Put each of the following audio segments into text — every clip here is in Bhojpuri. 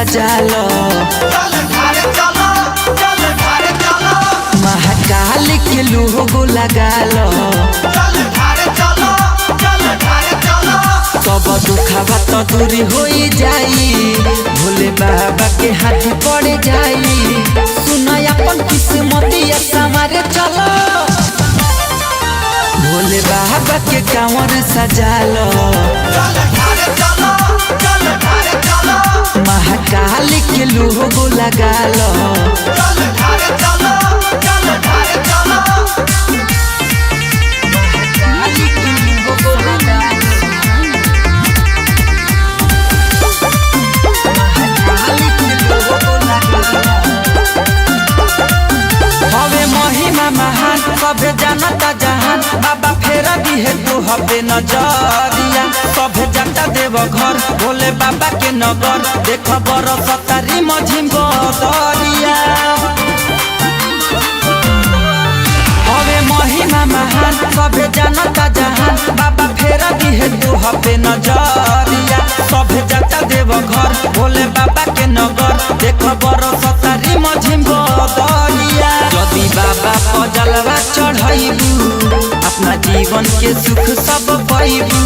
सजालो महाकाल के लोगो लगालो सब दुखवा तो दूरी हो जाई भोले बाबा के हाथ पड़ जाई सुना अपन किस्मतिया संवारे चलो भोले बाबा के कांवर सजालो महाकाल के लोगो लगालो महान सभे जानता जहान बाबा फेरा दी है तू हबे नजरिया सभे जाता देव घर भोले बाबा के नगर देख बरस तारी मझिम बदरिया हवे महिमा महान सभे जानता जहान बाबा फेरा दी है तू हबे नजरिया सभे जाता देव घर भोले बाबा के नगर देख बरस तारी मझिम बदरिया जदी बाबा जलवा चढ़ाइबू अपना जीवन के सुख सब पाइबू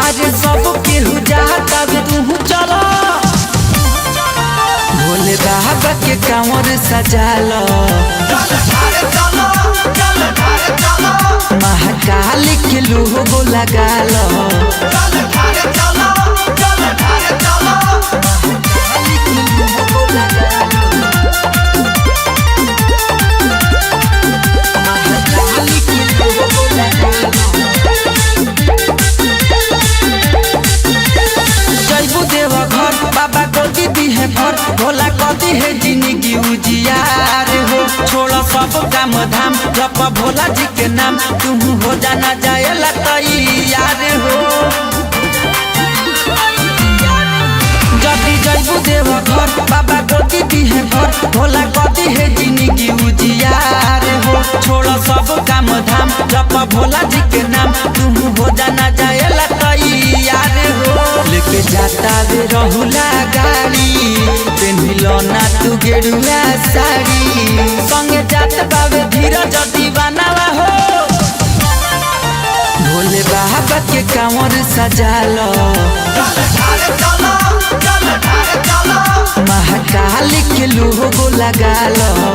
आज सब केहू जाता तू चलो भोले बाबा के कांवर सजालो महाकाल के लोगो लगालो बाबा गोदी दी है भर भोला कदी है जिंदगी उजियार हो छोड़ सब काम धाम जप भोला जी के नाम तुम हो जाना जाएला तैयार हो जदी जैबू देव घर बाबा गोदी दी है भर भोला कदी है जिंदगी उजियार हो छोड़ सब काम धाम जप भोला जी के नाम तुम हो जाना जाएला तैयार हो लेके जाता वे रहुला गाड़ी पेन्हिलो ना तू गेरुआ साड़ी संगे जात बावे धीरज दीवानावा हो भोले बाबा के कांवर सजालो महाकाल के लोगो लगालो